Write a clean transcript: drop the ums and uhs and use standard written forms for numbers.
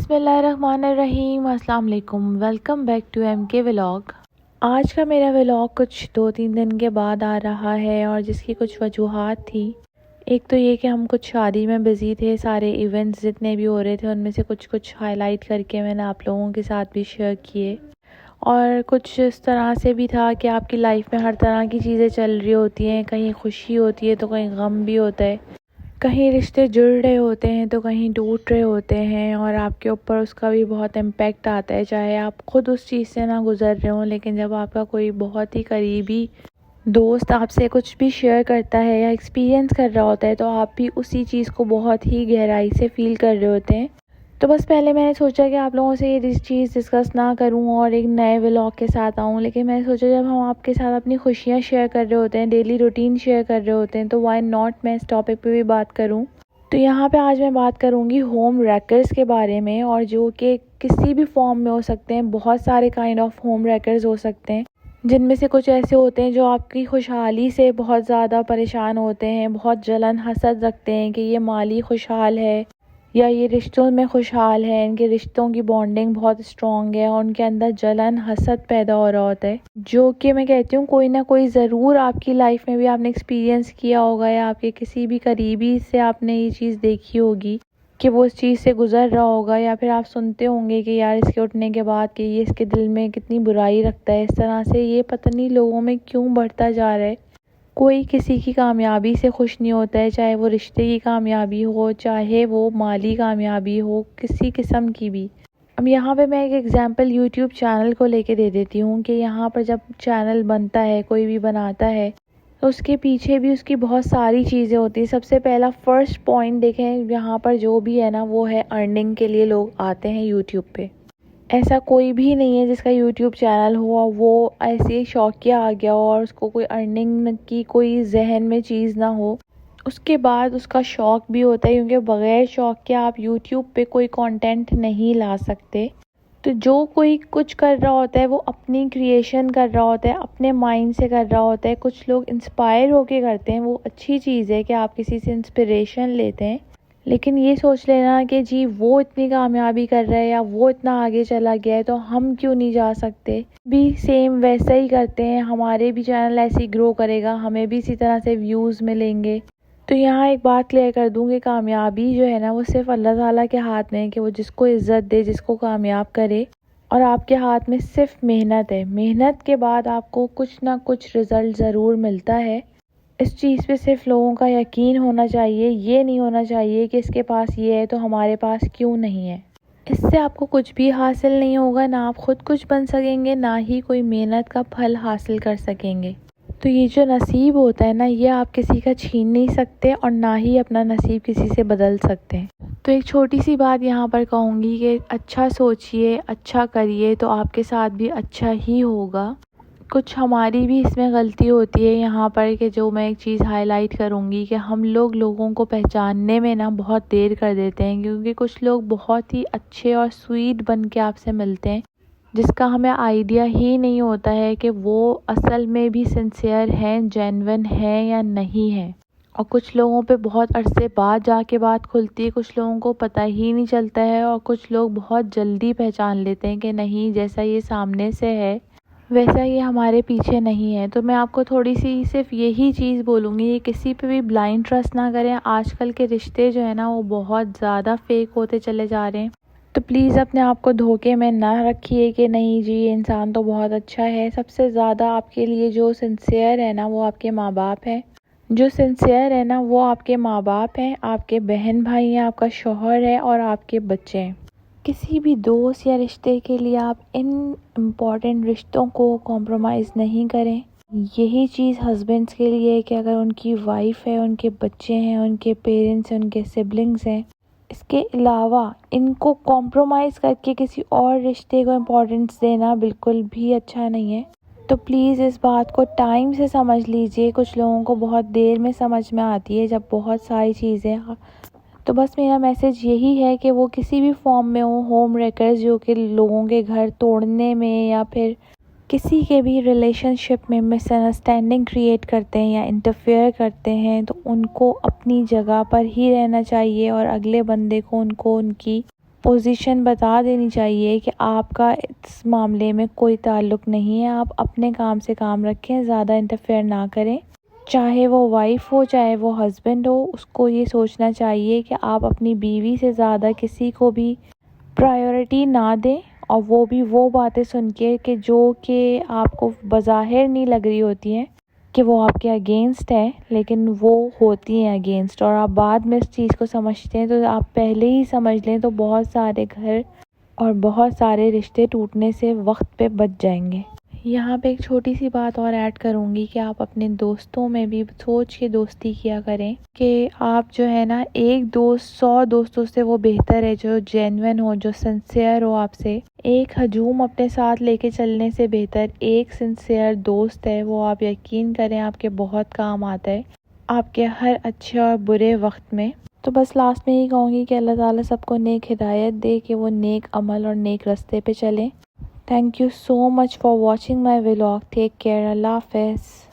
बिस्मिल्लाहिर्रहमानिर्रहीम। अस्सलाम वालेकुम। Welcome back to MK vlog. आज का मेरा व्लॉग कुछ 2-3 दिन के बाद आ रहा है और जिसकी कुछ वजूहात थी। एक तो ये कि हम कुछ शादी में बिज़ी थे, सारे इवेंट्स जितने भी हो रहे थे उनमें से कुछ हाईलाइट करके मैंने आप लोगों के साथ भी शेयर किए। और कुछ इस तरह से भी था कि आपकी लाइफ में हर तरह की चीज़ें चल रही होती हैं, कहीं खुशी होती है तो कहीं गम भी होता है, कहीं रिश्ते जुड़ रहे होते हैं तो कहीं टूट रहे होते हैं और आपके ऊपर उसका भी बहुत इम्पैक्ट आता है, चाहे आप खुद उस चीज़ से ना गुज़र रहे हों। लेकिन जब आपका कोई बहुत ही करीबी दोस्त आपसे कुछ भी शेयर करता है या एक्सपीरियंस कर रहा होता है तो आप भी उसी चीज़ को बहुत ही गहराई से फ़ील कर रहे होते हैं। तो बस पहले मैंने सोचा कि आप लोगों से ये चीज़ डिस्कस ना करूं और एक नए व्लॉग के साथ आऊं, लेकिन मैंने सोचा जब हम आपके साथ अपनी खुशियां शेयर कर रहे होते हैं, डेली रूटीन शेयर कर रहे होते हैं, तो व्हाई नॉट मैं इस टॉपिक पे भी बात करूं। तो यहाँ पे आज मैं बात करूँगी होम रैकर्स के बारे में, और जो कि किसी भी फॉर्म में हो सकते हैं। बहुत सारे काइंड ऑफ होम रैकर्स हो सकते हैं, जिनमें से कुछ ऐसे होते हैं जो आपकी खुशहाली से बहुत ज़्यादा परेशान होते हैं, बहुत जलन हसद रखते हैं कि ये माली खुशहाल है या ये रिश्तों में खुशहाल है, इनके रिश्तों की बॉन्डिंग बहुत स्ट्रॉन्ग है और उनके अंदर जलन हसद पैदा हो रहा होता है, जो कि मैं कहती हूँ कोई ना कोई ज़रूर आपकी लाइफ में भी आपने एक्सपीरियंस किया होगा या आपके किसी भी करीबी से आपने ये चीज़ देखी होगी कि वो इस चीज़ से गुज़र रहा होगा, या फिर आप सुनते होंगे कि यार इसके उठने के बाद कि ये इसके दिल में कितनी बुराई रखता है। इस तरह से ये पता नहीं लोगों में क्यों बढ़ता जा रहा है। कोई किसी की कामयाबी से खुश नहीं होता है, चाहे वो रिश्ते की कामयाबी हो, चाहे वो माली कामयाबी हो, किसी किस्म की भी। अब यहाँ पे मैं एक एग्जांपल यूट्यूब चैनल को लेके दे देती हूँ कि यहाँ पर जब चैनल बनता है, कोई भी बनाता है, तो उसके पीछे भी उसकी बहुत सारी चीज़ें होती हैं। सबसे पहला फर्स्ट पॉइंट देखें, यहाँ पर जो भी है ना वो है अर्निंग के लिए लोग आते हैं यूट्यूब पे। ऐसा कोई भी नहीं है जिसका यूट्यूब चैनल हो वो ऐसे शौकिया आ गया हो और उसको कोई अर्निंग की कोई जहन में चीज़ ना हो। उसके बाद उसका शौक़ भी होता है, क्योंकि बग़ैर शौक़ के आप यूट्यूब पे कोई कंटेंट नहीं ला सकते। तो जो कोई कुछ कर रहा होता है वो अपनी क्रिएशन कर रहा होता है, अपने माइंड से कर रहा होता है। कुछ लोग इंस्पायर होके करते हैं, वो अच्छी चीज़ है कि आप किसी से इंस्पिरेशन लेते हैं, लेकिन ये सोच लेना कि जी वो इतनी कामयाबी कर रहा है या वो इतना आगे चला गया है तो हम क्यों नहीं जा सकते। भी सेम वैसा ही करते हैं, हमारे भी चैनल ऐसे ही ग्रो करेगा, हमें भी इसी तरह से व्यूज़ मिलेंगे। तो यहाँ एक बात क्लियर कर दूँ कि कामयाबी जो है ना वो सिर्फ अल्लाह ताला के हाथ में है कि वो जिसको इज़्ज़त दे, जिसको कामयाब करे। और आपके हाथ में सिर्फ मेहनत है। मेहनत के बाद आपको कुछ ना कुछ रिज़ल्ट ज़रूर मिलता है। इस चीज़ पे सिर्फ लोगों का यकीन होना चाहिए। ये नहीं होना चाहिए कि इसके पास ये है तो हमारे पास क्यों नहीं है। इससे आपको कुछ भी हासिल नहीं होगा, ना आप खुद कुछ बन सकेंगे, ना ही कोई मेहनत का फल हासिल कर सकेंगे। तो ये जो नसीब होता है ना, ये आप किसी का छीन नहीं सकते और ना ही अपना नसीब किसी से बदल सकते हैं। तो एक छोटी सी बात यहाँ पर कहूँगी कि अच्छा सोचिए, अच्छा करिए तो आपके साथ भी अच्छा ही होगा। कुछ हमारी भी इसमें गलती होती है यहाँ पर कि जो मैं एक चीज़ हाईलाइट करूँगी कि हम लोगों को पहचानने में ना बहुत देर कर देते हैं, क्योंकि कुछ लोग बहुत ही अच्छे और स्वीट बन के आपसे मिलते हैं, जिसका हमें आइडिया ही नहीं होता है कि वो असल में भी सिंसियर हैं, जेन्युइन हैं या नहीं है। और कुछ लोगों पे बहुत अरसे बाद जाके बात खुलती है, कुछ लोगों को पता ही नहीं चलता है, और कुछ लोग बहुत जल्दी पहचान लेते हैं कि नहीं, जैसा ये सामने से है वैसा ये हमारे पीछे नहीं है। तो मैं आपको थोड़ी सी सिर्फ यही चीज़ बोलूँगी, ये किसी पे भी ब्लाइंड ट्रस्ट ना करें। आजकल के रिश्ते जो है ना वो बहुत ज़्यादा फेक होते चले जा रहे हैं। तो प्लीज़ अपने आप को धोखे में ना रखिए कि नहीं जी ये इंसान तो बहुत अच्छा है। सबसे ज़्यादा आपके लिए जो सिंसियर है ना वो आपके माँ बाप हैं। जो सिंसियर है ना वो आपके माँ बाप हैं, आपके बहन भाई हैं, आपका शौहर है और आपके बच्चे हैं। किसी भी दोस्त या रिश्ते के लिए आप इन इम्पॉर्टेंट रिश्तों को कॉम्प्रोमाइज़ नहीं करें। यही चीज़ हस्बैंड्स के लिए है कि अगर उनकी वाइफ है, उनके बच्चे हैं, उनके पेरेंट्स हैं, उनके सिबलिंग्स हैं, इसके अलावा इनको कॉम्प्रोमाइज़ करके किसी और रिश्ते को इम्पोर्टेंस देना बिल्कुल भी अच्छा नहीं है। तो प्लीज़ इस बात को टाइम से समझ लीजिए। कुछ लोगों को बहुत देर में समझ में आती है, जब बहुत सारी चीज़ें। तो बस मेरा मैसेज यही है कि वो किसी भी फॉर्म में हो, होम रेकर्स जो कि लोगों के घर तोड़ने में या फिर किसी के भी रिलेशनशिप में मिसअंडरस्टैंडिंग क्रिएट करते हैं या इंटरफेयर करते हैं, तो उनको अपनी जगह पर ही रहना चाहिए और अगले बंदे को उनको उनकी पोजीशन बता देनी चाहिए कि आपका इस मामले में कोई ताल्लुक़ नहीं है, आप अपने काम से काम रखें, ज़्यादा इंटरफेयर ना करें। चाहे वो वाइफ हो चाहे वो हस्बैंड हो, उसको ये सोचना चाहिए कि आप अपनी बीवी से ज़्यादा किसी को भी प्रायोरिटी ना दें, और वो भी वो बातें सुन के कि जो कि आपको बज़ाहिर नहीं लग रही होती हैं कि वो आपके अगेंस्ट है, लेकिन वो होती हैं अगेंस्ट, और आप बाद में इस चीज़ को समझते हैं। तो आप पहले ही समझ लें तो बहुत सारे घर और बहुत सारे रिश्ते टूटने से वक्त पे बच जाएंगे। यहाँ पे एक छोटी सी बात और ऐड करूँगी कि आप अपने दोस्तों में भी सोच के दोस्ती किया करें कि आप जो है ना, एक दोस्त 100 दोस्तों से वो बेहतर है जो जेन्युइन हो, जो सिंसियर हो आपसे। एक हजूम अपने साथ लेके चलने से बेहतर एक सिंसियर दोस्त है, वो आप यकीन करें आपके बहुत काम आता है, आपके हर अच्छे और बुरे वक्त में। तो बस लास्ट में यही कहूँगी कि अल्लाह ताला सबको नेक हिदायत दे कि वो नेक अमल और नेक रास्ते पे चलें। Thank you so much for watching my vlog. Take care. Allah Hafiz.